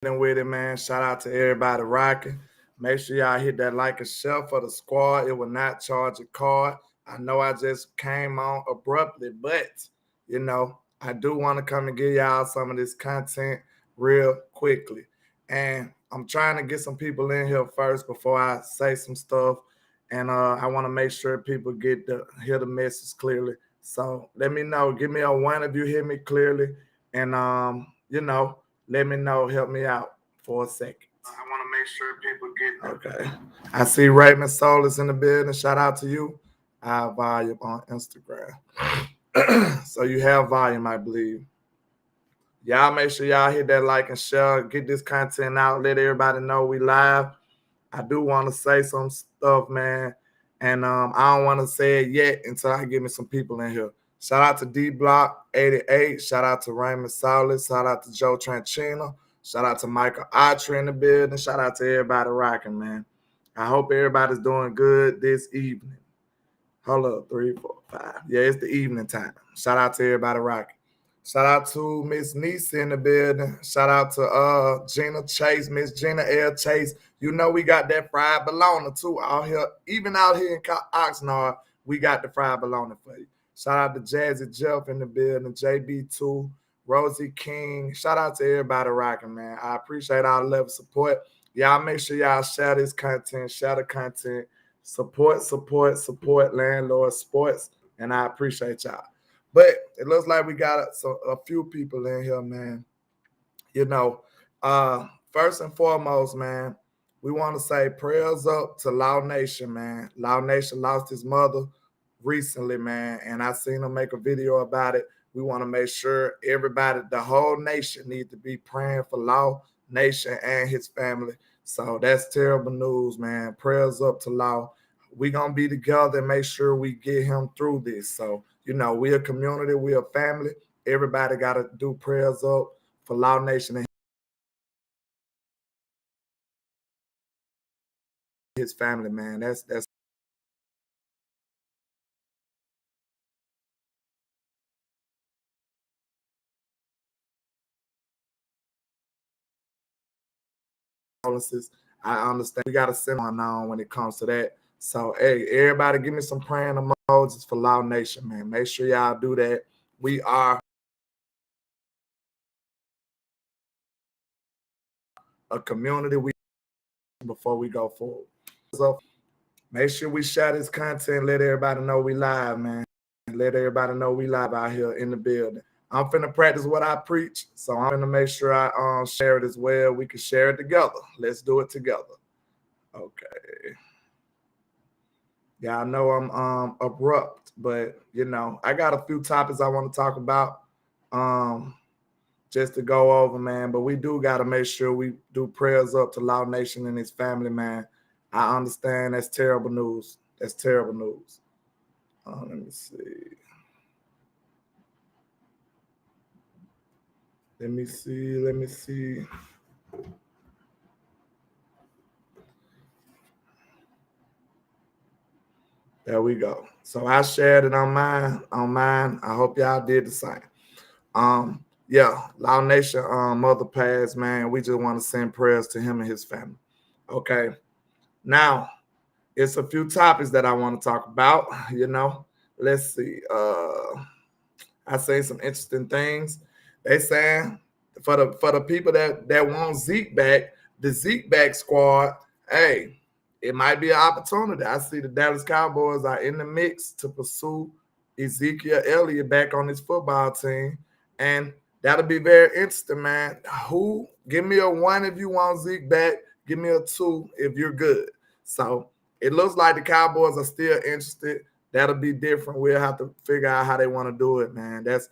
with it, man. Shout out to everybody rocking. Make sure y'all hit that like and share for the squad. It will not charge a card. I know I just came on abruptly, but I do want to come and give y'all some of this content real quickly. And I'm trying to get some people in here first before I say some stuff. And I want to make sure people hear the message clearly. So let me know. Give me a one if you hear me clearly. And let me know. Help me out for a second. I want to make sure people get that. Okay. I see Raymond Solis in the building. Shout out to you. I have volume on Instagram. So you have volume, I believe. Y'all make sure y'all hit that like and share. Get this content out. Let everybody know we live. I do want to say some stuff, man. And I don't want to say it yet until I get me some people in here. Shout out to D Block 88. Shout out to Raymond Solis. Shout out to Joe Tranchino. Shout out to Michael Autry in the building. Shout out to everybody rocking, man. I hope everybody's doing good this evening. Hold up, 3, 4, 5. Yeah, it's the evening time. Shout out to everybody rocking. Shout out to Miss Nisa in the building. Shout out to Gina Chase, Miss Gina L. Chase. You know we got that fried bologna too out here. Even out here in Oxnard, we got the fried bologna for you. Shout out to Jazzy Jeff in the building, JB2, Rosie King. Shout out to everybody rocking, man. I appreciate all the love of support. Y'all make sure y'all share this content, share the content. Support Landlord Sports, and I appreciate y'all. But it looks like we got a few people in here, man. First and foremost, man, we want to say prayers up to Law Nation, man. Law Nation lost his mother recently, man, and I seen him make a video about it. We want to make sure everybody, the whole nation, needs to be praying for Law Nation and his family. So that's terrible news, man. Prayers up to Law. We're going to be together and make sure we get him through this. So, we're a community, we're a family. Everybody got to do prayers up for Law Nation and his family, man. That's I understand we got to send on when it comes to that. So, hey, everybody give me some praying emojis for Law Nation, man. Make sure y'all do that. We are a community before we go forward. So make sure we share this content. Let everybody know we live, man. Let everybody know we live out here in the building. I'm finna practice what I preach, so I'm gonna make sure I share it as well. We can share it together. Let's do it together. Okay. Yeah, I know I'm abrupt, but I got a few topics I want to talk about. Just to go over, man. But we do got to make sure we do prayers up to Law Nation and his family, man. I understand that's terrible news. That's terrible news. Let me see. Let me see. There we go. So I shared it on mine. I hope y'all did the same. Yeah, Law Nation, mother passed, man. We just want to send prayers to him and his family. Okay. Now, it's a few topics that I want to talk about. Let's see. I say some interesting things. They saying for the people that want Zeke back, the Zeke back squad, hey, it might be an opportunity. I see the Dallas Cowboys are in the mix to pursue Ezekiel Elliott back on his football team. And that'll be very interesting, man. Give me a 1 if you want Zeke back. Give me a 2 if you're good. So it looks like the Cowboys are still interested. That'll be different. We'll have to figure out how they want to do it, man. It's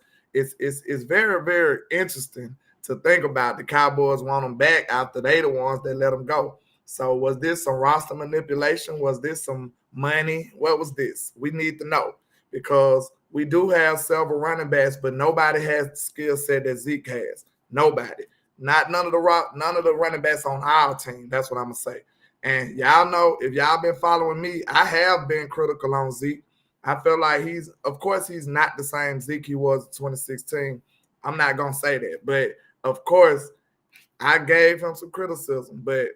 very, very interesting to think about. The Cowboys want them back after they the ones that let them go. So was this some roster manipulation? Was this some money? What was this? We need to know, because we do have several running backs, but nobody has the skill set that Zeke has. Nobody. None of the running backs on our team. That's what I'm gonna say. And y'all know, if y'all been following me, I have been critical on Zeke. I feel like he's not the same Zeke he was in 2016. I'm not gonna say that, but of course, I gave him some criticism, but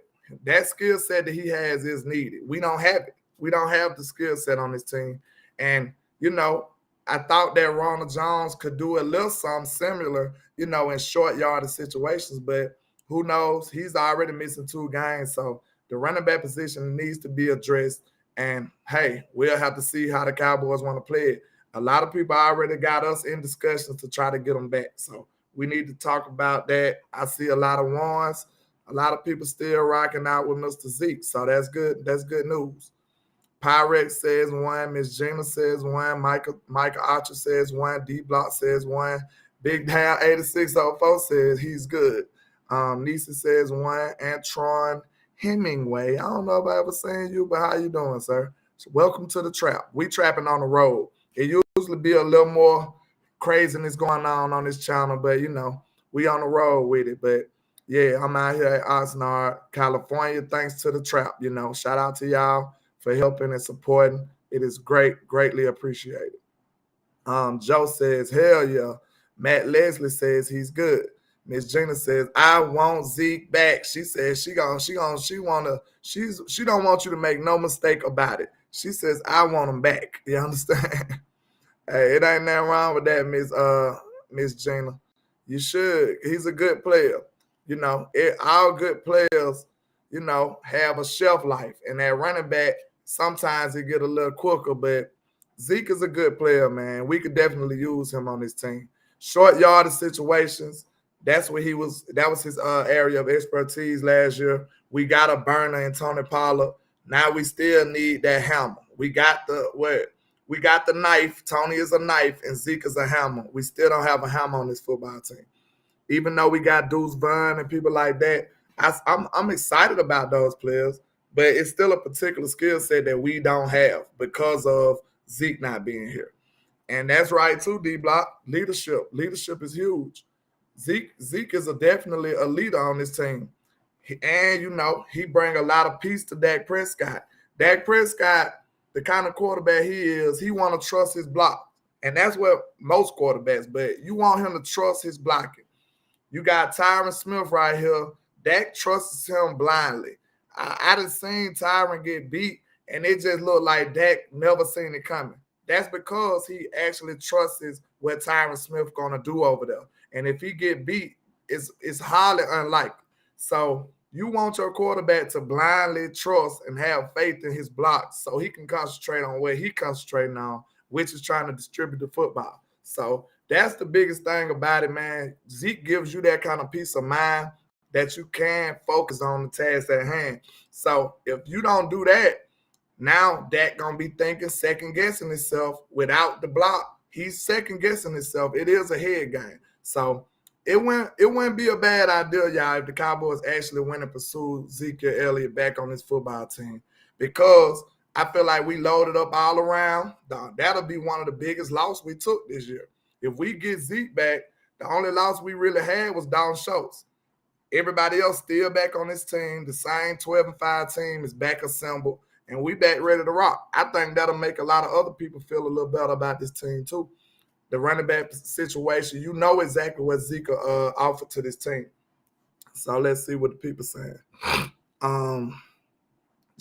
that skill set that he has is needed. We don't have it. We don't have the skill set on this team. And, I thought that Ronald Jones could do a little something similar, in short yardage situations, but who knows? He's already missing 2 games. So the running back position needs to be addressed. And hey, we'll have to see how the Cowboys want to play it. A lot of people already got us in discussions to try to get them back. So we need to talk about that. I see a lot of ones. A lot of people still rocking out with Mr. Zeke. So that's good. That's good news. Pyrex says 1. Miss Gina says 1. Micah Archer says 1. D Block says 1. Big Down 8604 says he's good. Nisa says 1. Antron Hemingway. I don't know if I ever seen you, but how you doing, sir? So welcome to the trap. We trapping on the road. It usually be a little more craziness going on this channel, but we on the road with it. But yeah, I'm out here at Oxnard, California, thanks to the trap. Shout out to y'all for helping and supporting. It is greatly appreciated. Joe says, hell yeah. Matt Leslie says he's good. Miss Gina says, I want Zeke back. She says she don't want you to make no mistake about it. She says, I want him back. You understand? Hey, it ain't nothing wrong with that, Miss Gina. You should. He's a good player. All good players, have a shelf life. And that running back, sometimes it get a little quicker, but Zeke is a good player, man. We could definitely use him on this team. Short yardage situations, that was his area of expertise last year. We got a burner in Tony Pollard. Now we still need that hammer. We got the knife. Tony is a knife and Zeke is a hammer. We still don't have a hammer on this football team. Even though we got Deuce Vaughn and people like that, I'm excited about those players, but it's still a particular skill set that we don't have because of Zeke not being here. And that's right too, D-Block. Leadership is huge. Zeke is definitely a leader on this team. And, he bring a lot of peace to Dak Prescott. Dak Prescott, the kind of quarterback he is, he want to trust his block. And that's what most quarterbacks, but you want him to trust his blocking. You got Tyron Smith right here. Dak trusts him blindly. I done seen Tyron get beat, and it just looked like Dak never seen it coming. That's because he actually trusts what Tyron Smith going to do over there. And if he get beat, it's highly unlikely. So you want your quarterback to blindly trust and have faith in his blocks so he can concentrate on what he concentrating on, which is trying to distribute the football. So that's the biggest thing about it, man. Zeke gives you that kind of peace of mind that you can focus on the task at hand. So if you don't do that, now Dak going to be thinking, second-guessing himself without the block. He's second-guessing himself. It is a head game. So it wouldn't be a bad idea, y'all, if the Cowboys actually went and pursued Ezekiel Elliott back on this football team, because I feel like we loaded up all around. That'll be one of the biggest losses we took this year. If we get Zeke back, the only loss we really had was Dalton Schultz. Everybody else still back on this team. The same 12-5 team is back assembled, and we back ready to rock. I think that'll make a lot of other people feel a little better about this team too. The running back situation, you know exactly what Zeke offered to this team. So let's see what the people saying.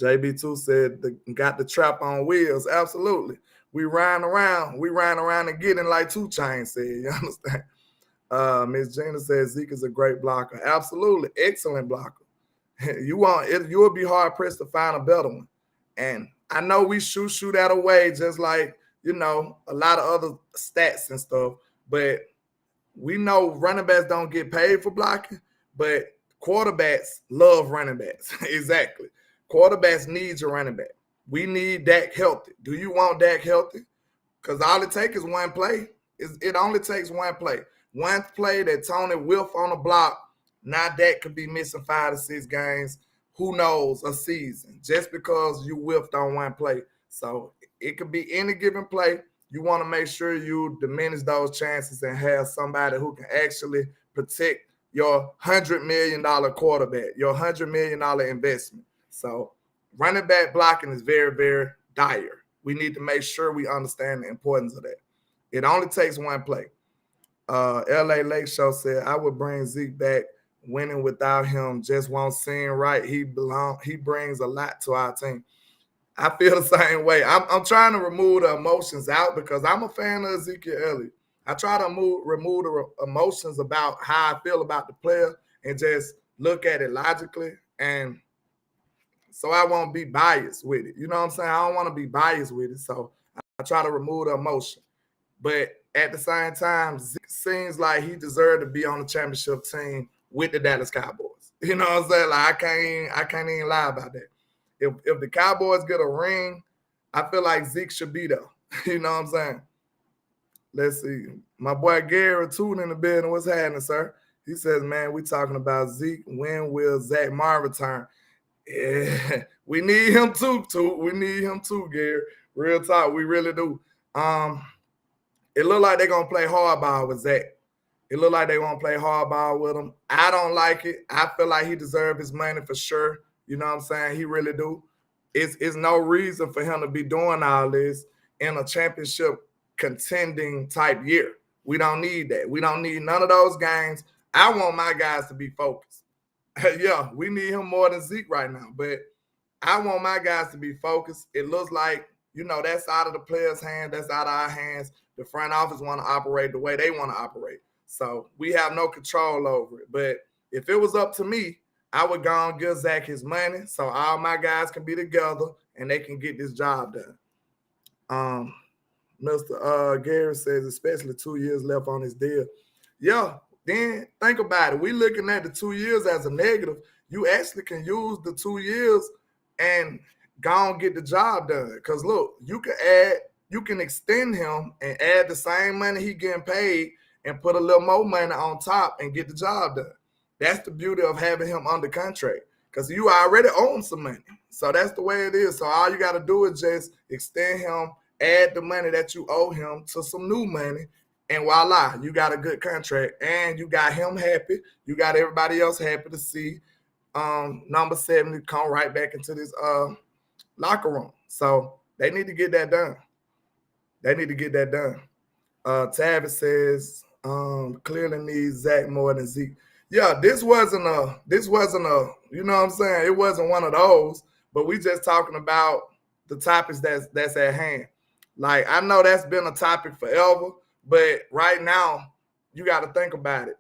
JB2 said, got the trap on wheels. Absolutely. We riding around and getting like 2 Chainz said. You understand? Miss Gina says Zeke is a great blocker. Absolutely. Excellent blocker. You will be hard pressed to find a better one. And I know we shoot that away just like, a lot of other stats and stuff, but we know running backs don't get paid for blocking, but quarterbacks love running backs. Exactly. Quarterbacks need your running back. We need Dak healthy. Do you want Dak healthy? Because all it takes is one play. It only takes one play. One play that Tony whiff on the block, now Dak could be missing 5 to 6 games. Who knows, a season, just because you whiffed on one play. So it could be any given play. You want to make sure you diminish those chances and have somebody who can actually protect your $100 million quarterback, your $100 million investment. So running back blocking is very, very dire. We need to make sure we understand the importance of that. It only takes one play. LA Lake Show said, I would bring Zeke back winning without him just won't seem right. He brings a lot to our team. I feel the same way. I'm trying to remove the emotions out because I'm a fan of Ezekiel Elliott. I try to remove the emotions about how I feel about the player and just look at it logically, and so I won't be biased with it. You know what I'm saying? I don't want to be biased with it, so I try to remove the emotion. But at the same time, Zeke seems like he deserved to be on the championship team with the Dallas Cowboys. You know what I'm saying? Like I can't even lie about that. If the Cowboys get a ring, I feel like Zeke should be there. You know what I'm saying? Let's see. My boy Gary tuning in the building. What's happening, sir? He says, man, we talking about Zeke. When will Zack Martin return? Yeah, we need him too, We need him too, Gary. Real talk, we really do. It look like they're gonna play hardball with Zach. It look like they want to play hardball with him. I don't like it. I feel like he deserves his money for sure. You know what I'm saying? He really do. It's no reason for him to be doing all this in a championship contending type year. We don't need that. We don't need none of those games. I want my guys to be focused. Yeah, we need him more than Zeke right now, but I want my guys to be focused. It looks like, that's out of the players' hands. That's out of our hands. The front office want to operate the way they want to operate. So we have no control over it. But if it was up to me, I would go and give Zach his money so all my guys can be together and they can get this job done. Mr. Gary says, especially 2 years left on his deal. Yeah, then think about it. We looking at the 2 years as a negative. You actually can use the 2 years and go and get the job done. Because look, you can extend him and add the same money he getting paid and put a little more money on top and get the job done. That's the beauty of having him under contract, because you already own some money. So that's the way it is. So all you got to do is just extend him, add the money that you owe him to some new money, and voila, you got a good contract. And you got him happy. You got everybody else happy to see number 70 come right back into this locker room. So they need to get that done. Tavis says clearly needs Zach more than Zeke. Yeah, this wasn't a, you know what I'm saying? It wasn't one of those, but we just talking about the topics that's at hand. Like, I know that's been a topic forever, but right now you got to think about it.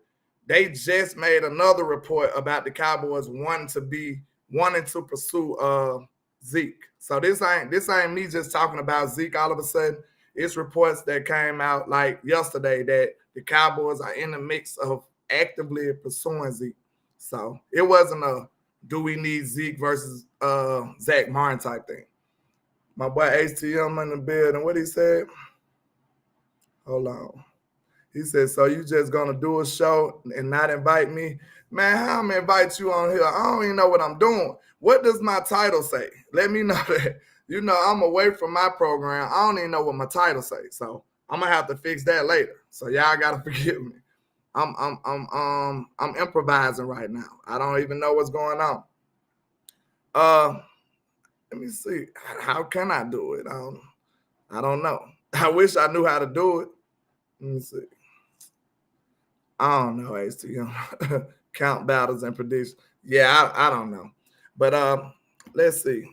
They just made another report about the Cowboys wanting to pursue Zeke. So this ain't me just talking about Zeke all of a sudden. It's reports that came out like yesterday that the Cowboys are in the mix of actively pursuing Zeke. So it wasn't a do we need Zeke versus Zack Martin type thing. My boy HTM in the building. What he said? Hold on. He said, so you just going to do a show and not invite me? Man, how I'm going to invite you on here? I don't even know what I'm doing. What does my title say? Let me know that. I'm away from my program. I don't even know what my title say. So I'm going to have to fix that later. So y'all got to forgive me. I'm improvising right now. I don't even know what's going on. Let me see. How can I do it? I don't know. I wish I knew how to do it. Let me see. I don't know, HTM. Count battles and predictions. Yeah, I don't know. But let's see.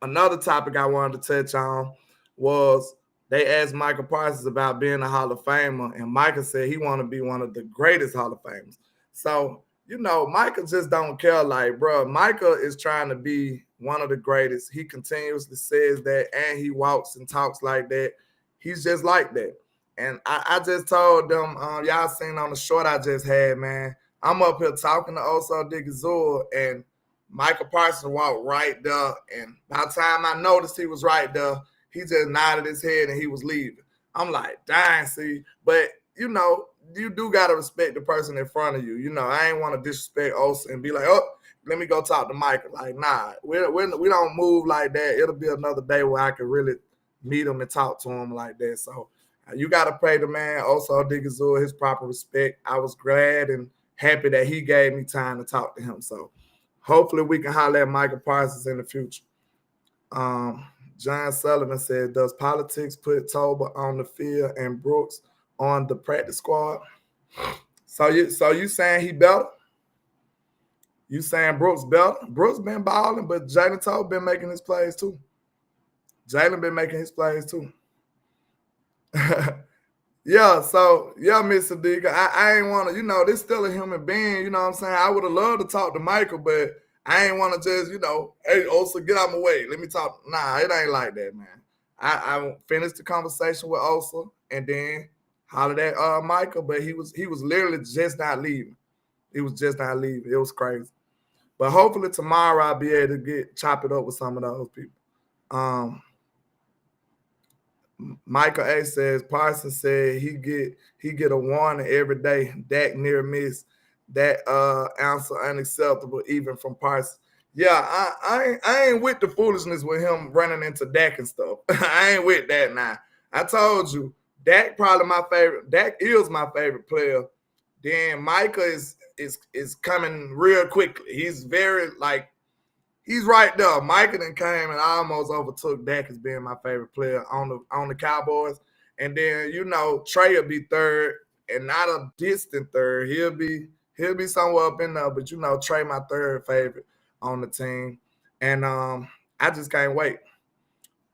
Another topic I wanted to touch on was they asked Micah Parsons about being a Hall of Famer, and Micah said he want to be one of the greatest Hall of Famers. So, Micah just don't care. Like, bro, Micah is trying to be one of the greatest. He continuously says that, and he walks and talks like that. He's just like that. And I just told them, y'all seen on the short I just had, man, I'm up here talking to Oso Digazur, and Micah Parsons walked right there. And by the time I noticed he was right there, he just nodded his head and he was leaving. I'm like, dang, see. But, you do got to respect the person in front of you. I ain't want to disrespect Oso and be like, oh, let me go talk to Micah. Like, nah, we don't move like that. It'll be another day where I can really meet him and talk to him like that. So, you got to pay the man, Oso Digazur, his proper respect. I was glad and happy that he gave me time to talk to him. So hopefully we can holler at Micah Parsons in the future. John Sullivan said, does politics put Toba on the field and Brooks on the practice squad? So you saying he better? You saying Brooks better? Brooks been balling, but Jalen Toe been making his plays too. Jalen been making his plays too. Yeah, so yeah, Mr. Digger, I ain't want to, this still a human being, you know what I'm saying? I would have loved to talk to Michael, but I ain't want to just, hey, Osa, get out my way. Let me talk. Nah, it ain't like that, man. I finished the conversation with Osa and then hollered at Michael, but he was literally just not leaving. He was just not leaving. It was crazy. But hopefully tomorrow I'll be able to chop it up with some of those people. Michael A says Parsons said he get a warning every day. Dak near miss. That answer unacceptable even from Parsons. Yeah, I ain't with the foolishness with him running into Dak and stuff. I ain't with that now. I told you, Dak probably my favorite. Dak is my favorite player. Then Micah is coming real quickly. He's very he's right there. Micah then came and almost overtook Dak as being my favorite player on the Cowboys. And then Trey will be third, and not a distant third. He'll be somewhere up in there, but Trey my third favorite on the team. And I just can't wait.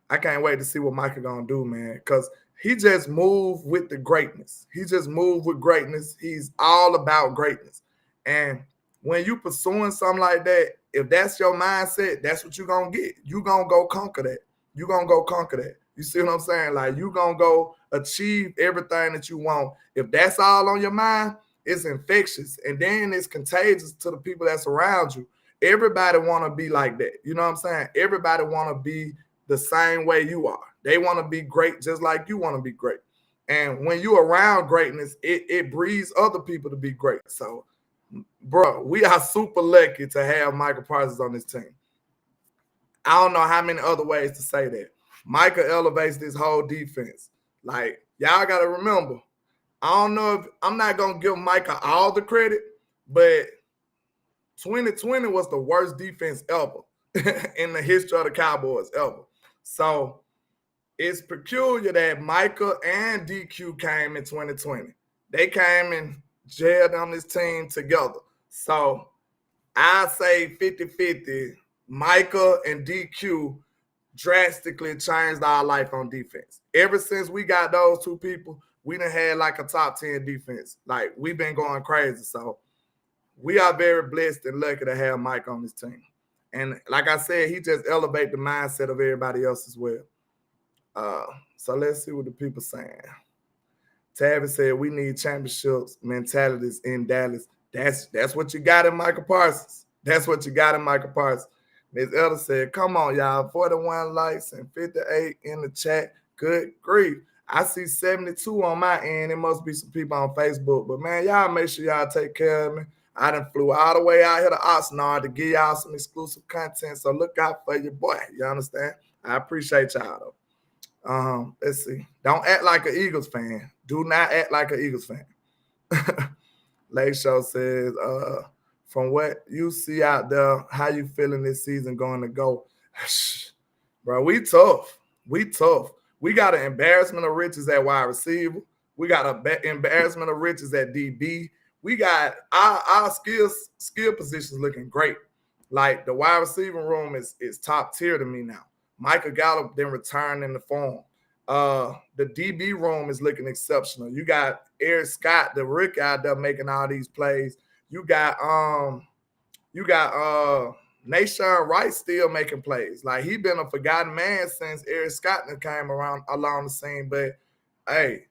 I can't wait to see what Micah gonna do, man, because he just moved with the greatness. He just moved with greatness. He's all about greatness. And when you pursuing something like that, if that's your mindset, that's what you're going to get. You're going to go conquer that. You're going to go conquer that. You see what I'm saying? Like, you're going to go achieve everything that you want. If that's all on your mind, it's infectious. And then it's contagious to the people that's around you. Everybody want to be like that. You know what I'm saying? Everybody want to be the same way you are. They want to be great just like you want to be great. And when you're around greatness, it breeds other people to be great. So, bro, we are super lucky to have Micah Parsons on this team. I don't know how many other ways to say that. Micah elevates this whole defense. Like, y'all got to remember, I don't know if I'm not going to give Micah all the credit, but 2020 was the worst defense ever in the history of the Cowboys ever. So it's peculiar that Micah and DQ came in 2020. They came and gelled on this team together. So I say 50-50. Micah and DQ drastically changed our life on defense. Ever since we got those two people, we done had like a top 10 defense. Like, we've been going crazy. So we are very blessed and lucky to have Mike on this team. And like I said, he just elevates the mindset of everybody else as well. So let's see what the people saying. Tavis said we need championships mentalities in Dallas. That's what you got in Micah Parsons. That's what you got in Micah Parsons. Ms. Elder said, come on, y'all. 41 likes and 58 in the chat. Good grief. I see 72 on my end. It must be some people on Facebook. But, man, y'all make sure y'all take care of me. I done flew all the way out here to Oxnard to give y'all some exclusive content. So look out for your boy. You understand? I appreciate y'all, though. Let's see. Don't act like an Eagles fan. Do not act like an Eagles fan. Lake Show says, from what you see out there, how you feeling this season going to go? Bro, we tough. We tough. We got an embarrassment of riches at wide receiver. We got an embarrassment of riches at DB. We got our skill positions looking great. Like, the wide receiver room is top tier to me now. Michael Gallup then returned in the form. The DB room is looking exceptional. You got Eric Scott, the rookie, out there making all these plays. You got Nashawn Wright still making plays. Like, he been a forgotten man since Eric Scott came around along the scene. But hey,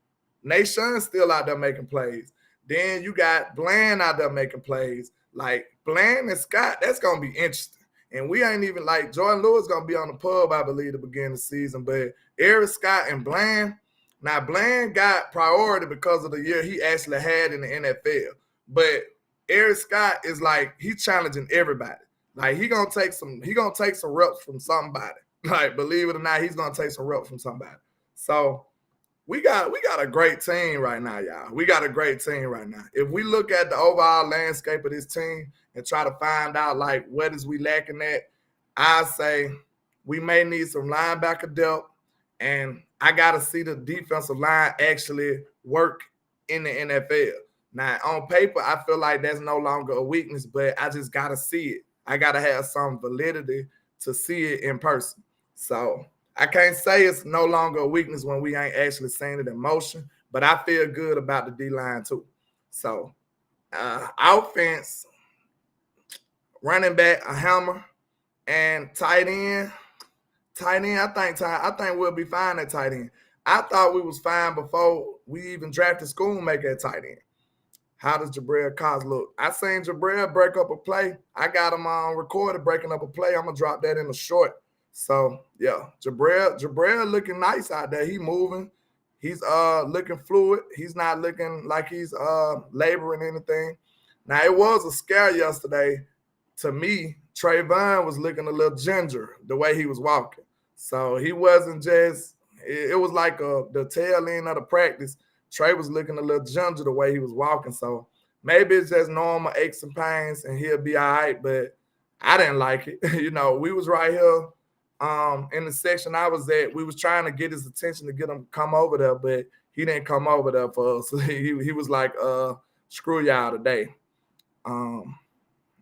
Nashawn's still out there making plays. Then you got Bland out there making plays. Like, Bland and Scott, that's gonna be interesting. And we ain't even like Jordan Lewis gonna be on the pub, I believe, to begin the season. But Eric Scott and Bland, now Bland got priority because of the year he actually had in the NFL. But Eric Scott is like, he's challenging everybody. Like, he gonna take some reps from somebody. Like, believe it or not, he's gonna take some reps from somebody. So we got a great team right now, y'all. We got a great team right now. If we look at the overall landscape of this team and try to find out, like, what is we lacking at, I say we may need some linebacker depth, and I got to see the defensive line actually work in the NFL. Now, on paper, I feel like that's no longer a weakness, but I just got to see it. I got to have some validity to see it in person. So I can't say it's no longer a weakness when we ain't actually seeing it in motion, but I feel good about the D-line too. So offense, running back, a hammer, and tight end. I think we'll be fine at tight end. I thought we was fine before we even drafted Schoonmaker at tight end. How does Jabril Cox look? I seen Jabril break up a play. I got him on recorded breaking up a play. I'm gonna drop that in the short. So yeah, Jabril looking nice out there. He moving. He's looking fluid. He's not looking like he's laboring anything. Now it was a scare yesterday. To me, Trayvon was looking a little ginger the way he was walking. So he wasn't just. It was like the tail end of the practice. Trey was looking a little ginger the way he was walking. So maybe it's just normal aches and pains and he'll be all right. But I didn't like it. We was right here in the section I was at. We was trying to get his attention to get him to come over there, but he didn't come over there for us. He was like, screw y'all today.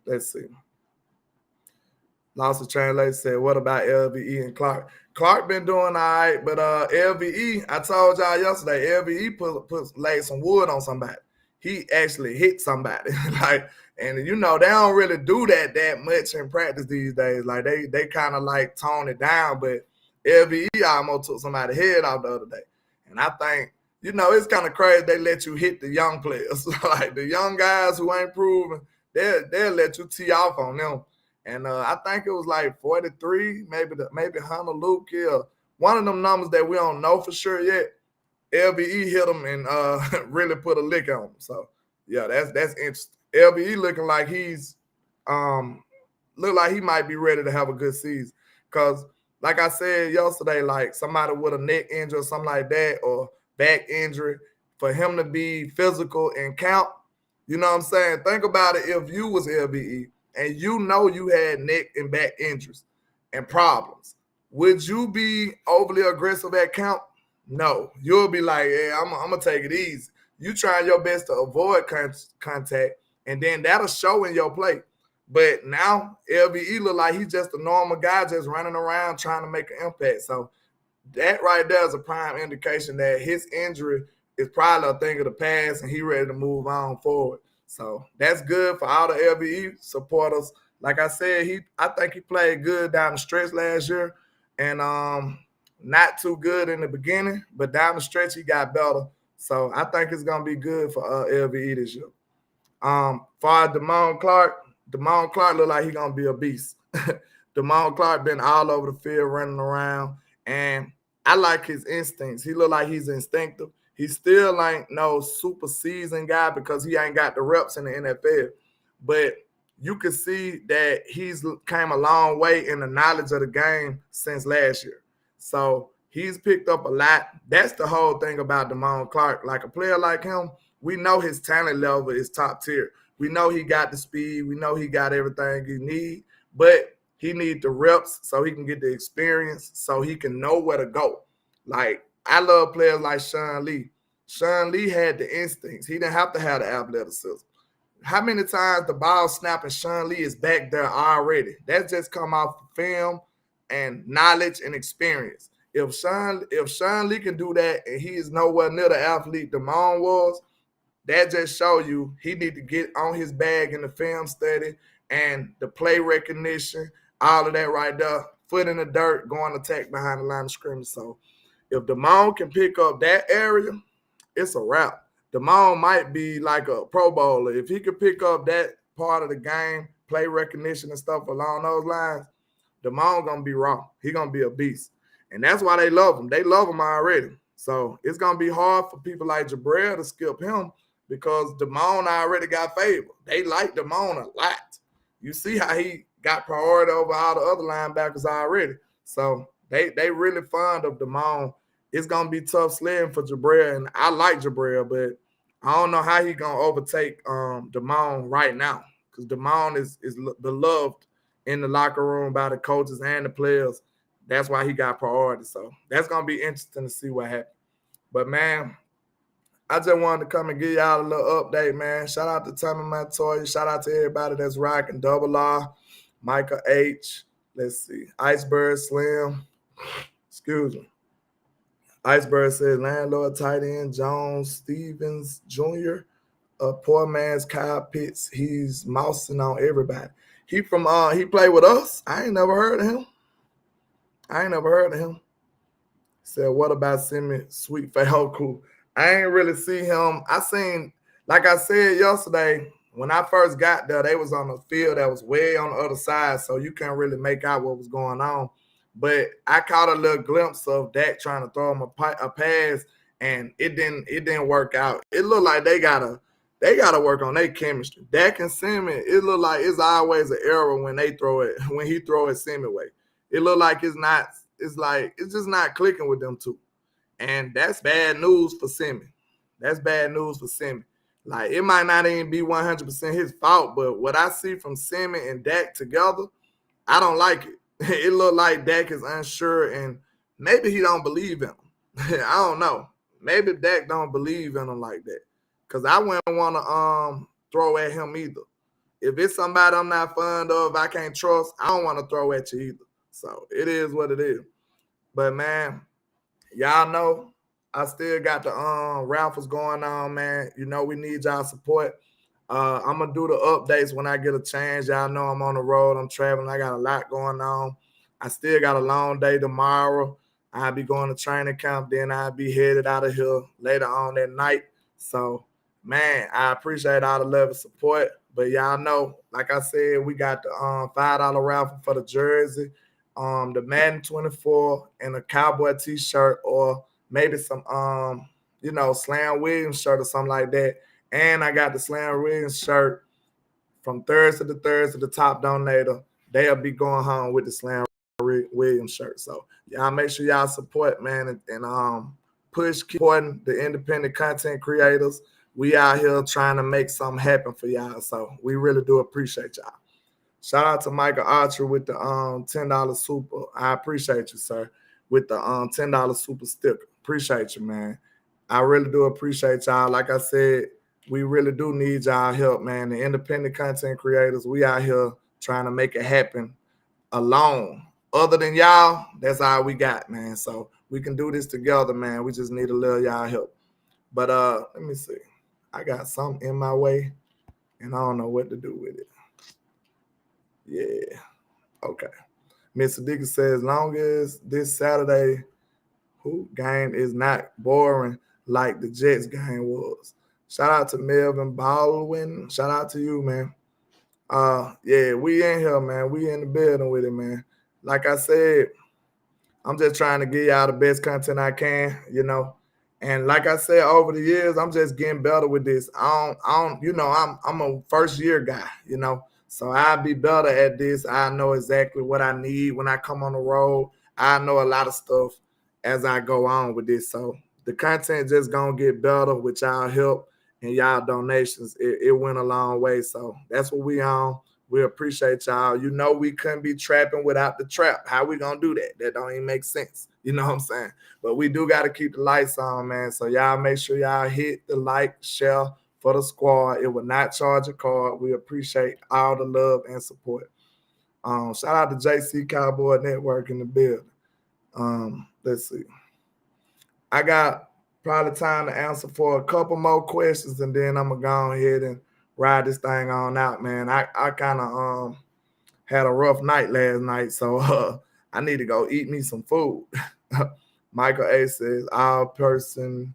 Let's see. Lost the translation said, what about LVE and Clark? Clark been doing all right, but LVE, I told y'all yesterday, LVE laid some wood on somebody. He actually hit somebody. And they don't really do that much in practice these days. Like they kind of like tone it down, but LVE almost took somebody's head off the other day. And I think, it's kind of crazy they let you hit the young players. Like the young guys who ain't proven, they'll let you tee off on them. And I think it was like 43, maybe Hunter Luke here. One of them numbers that we don't know for sure yet. LVE hit him and really put a lick on him. So yeah, that's interesting. LVE looking like he's look like he might be ready to have a good season. Cause like I said yesterday, like somebody with a neck injury or something like that, or back injury, for him to be physical and count, you know what I'm saying? Think about it if you was LVE. And you had neck and back injuries and problems, would you be overly aggressive at count? No. You'll be like, yeah, I'm going to take it easy. You trying your best to avoid contact, and then that'll show in your play. But now LVE look like he's just a normal guy just running around trying to make an impact. So that right there is a prime indication that his injury is probably a thing of the past and he ready to move on forward. So that's good for all the LVE supporters. Like I said, I think he played good down the stretch last year, and not too good in the beginning, but down the stretch he got better. So I think it's gonna be good for LVE this year. For Damone Clark look like he's gonna be a beast. Damone Clark been all over the field running around, and I like his instincts. He look like he's instinctive. He still ain't no super seasoned guy because he ain't got the reps in the NFL. But you can see that he's came a long way in the knowledge of the game since last year. So he's picked up a lot. That's the whole thing about Damone Clark. Like a player like him, we know his talent level is top tier. We know he got the speed. We know he got everything he need. But he need the reps so he can get the experience so he can know where to go. Like, I love players like Sean Lee. Sean Lee had the instincts. He didn't have to have the athleticism. How many times the ball snapping Sean Lee is back there already? That's just come off film and knowledge and experience. If Sean Lee can do that and he is nowhere near the athlete Damone was, that just show you he need to get on his bag in the film study and the play recognition, all of that right there. Foot in the dirt, going to attack behind the line of scrimmage. So if Damone can pick up that area, it's a wrap. Damone might be like a Pro Bowler. If he could pick up that part of the game, play recognition and stuff along those lines, Damone going to be raw. He going to be a beast. And that's why they love him. They love him already. So it's going to be hard for people like Jabril to skip him because Damone already got favor. They like Damone a lot. You see how he got priority over all the other linebackers already. So they really fond of Damone. It's going to be tough sledding for Jabril, and I like Jabril, but I don't know how he's going to overtake Damone right now because Damone is beloved in the locker room by the coaches and the players. That's why he got priority. So that's going to be interesting to see what happens. But, man, I just wanted to come and give y'all a little update, man. Shout out to Tommy Montoya. Shout out to everybody that's rocking Double R, Micah H. Let's see. Iceberg Slim. Excuse me. Iceberg says landlord tight end Jones Stevens Jr. A poor man's Kyle Pitts. He's mousing on everybody. He played with us. I ain't never heard of him. Said, what about Simmons? Sweet Falco. I ain't really see him. I seen, like I said yesterday, when I first got there, they was on a field that was way on the other side, so you can't really make out what was going on. But I caught a little glimpse of Dak trying to throw him a pass, and it didn't work out. It looked like they gotta work on their chemistry. Dak and Simmons, it looked like it's always an error when he throw it Simmons way. It looked like it's just not clicking with them two. And that's bad news for Simmons. Like, it might not even be 100% his fault, but what I see from Simmons and Dak together, I don't like it. It looked like Dak is unsure, and maybe he don't believe in him. I don't know. Maybe Dak don't believe in him like that, because I wouldn't want to throw at him either. If it's somebody I'm not fond of, I can't trust, I don't want to throw at you either. So it is what it is. But, man, y'all know I still got the raffles going on, man. You know we need y'all support. I'm going to do the updates when I get a chance. Y'all know I'm on the road. I'm traveling. I got a lot going on. I still got a long day tomorrow. I'll be going to training camp. Then I'll be headed out of here later on that night. So, man, I appreciate all the love and support. But y'all know, like I said, we got the $5 raffle for the jersey, the Madden 24, and a Cowboy t-shirt, or maybe some, Slam Williams shirt or something like that. And I got the Slam Williams shirt from Thursday to Thursday, the top donator. They'll be going home with the Slam Williams shirt. So y'all make sure y'all support, man, and keep supporting the independent content creators. We out here trying to make something happen for y'all. So we really do appreciate y'all. Shout out to Michael Archer with the $10 super. I appreciate you, sir, with the $10 super sticker. Appreciate you, man. I really do appreciate y'all. Like I said, we really do need y'all help, man. The independent content creators, we out here trying to make it happen alone. Other than y'all, that's all we got, man. So we can do this together, man. We just need a little y'all help. But let me see. I got something in my way, and I don't know what to do with it. Yeah. Okay. Mr. Dickens says, long as this Saturday game is not boring like the Jets game was. Shout out to Melvin Baldwin. Shout out to you, man. Yeah, we in here, man. We in the building with it, man. Like I said, I'm just trying to give y'all the best content I can, And like I said, over the years, I'm just getting better with this. I'm a first year guy, So I'll be better at this. I know exactly what I need when I come on the road. I know a lot of stuff as I go on with this. So the content just gonna get better with y'all help and y'all donations. It went a long way. So that's what we on. We appreciate y'all. We couldn't be trapping without the trap. How we gonna do that? That don't even make sense. You know what I'm saying? But we do got to keep the lights on, man. So y'all make sure y'all hit the like, share for the squad. It will not charge a card. We appreciate all the love and support. Shout out to JC Cowboy Network in the building. Let's see. I got probably time to answer for a couple more questions, and then I'm gonna go ahead and ride this thing on out, man. I kind of had a rough night last night, so I need to go eat me some food. Michael A says all person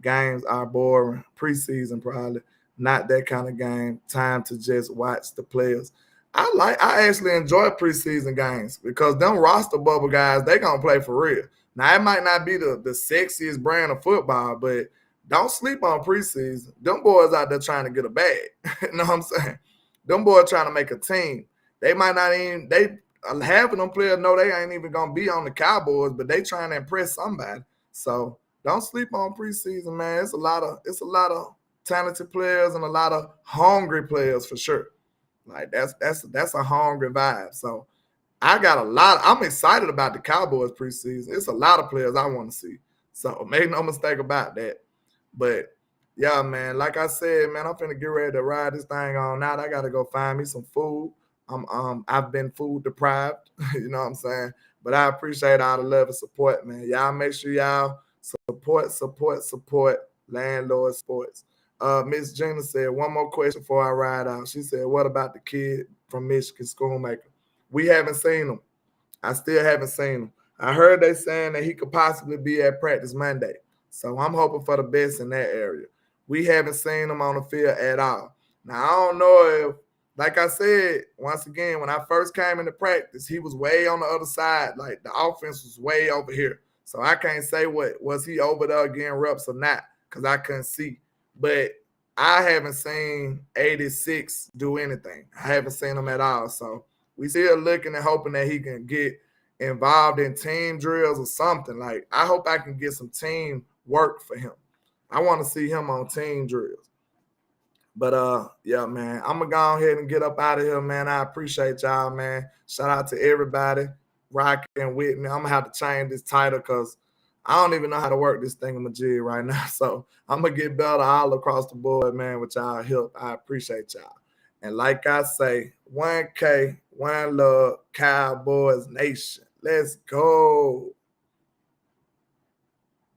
games are boring. Preseason probably not that kind of game. Time to just watch the players. I actually enjoy preseason games because them roster bubble guys, they gonna play for real. Now it might not be the sexiest brand of football, but don't sleep on preseason. Them boys out there trying to get a bag. You know what I'm saying? Them boys trying to make a team. They might not even half of them players know they ain't even gonna be on the Cowboys, but they trying to impress somebody. So don't sleep on preseason, man. It's a lot of talented players and a lot of hungry players for sure. Like that's a hungry vibe. So I'm excited about the Cowboys preseason. It's a lot of players I want to see. So make no mistake about that. But yeah, man. Like I said, man, I'm finna get ready to ride this thing on out. I gotta go find me some food. I've been food deprived, you know what I'm saying? But I appreciate all the love and support, man. Y'all make sure y'all support Landlord Sports. Miss Gina said, one more question before I ride out. She said, what about the kid from Michigan, Schoolmaker? We haven't seen him. I still haven't seen him. I heard they saying that he could possibly be at practice Monday. So I'm hoping for the best in that area. We haven't seen him on the field at all. Now, I don't know if, like I said, once again, when I first came into practice, he was way on the other side. Like the offense was way over here. So I can't say what was he over there getting reps or not because I couldn't see. But I haven't seen 86 do anything. I haven't seen him at all. So we still looking and hoping that he can get involved in team drills or something. Like, I hope I can get some team work for him. I want to see him on team drills. But yeah, man, I'm gonna go ahead and get up out of here, man. I appreciate y'all, man. Shout out to everybody rocking with me. I'm gonna have to change this title because I don't even know how to work this thingamajig right now. So I'm gonna get better all across the board, man, with y'all help. I appreciate y'all. And like I say, 1K, one love, Cowboys Nation. Let's go.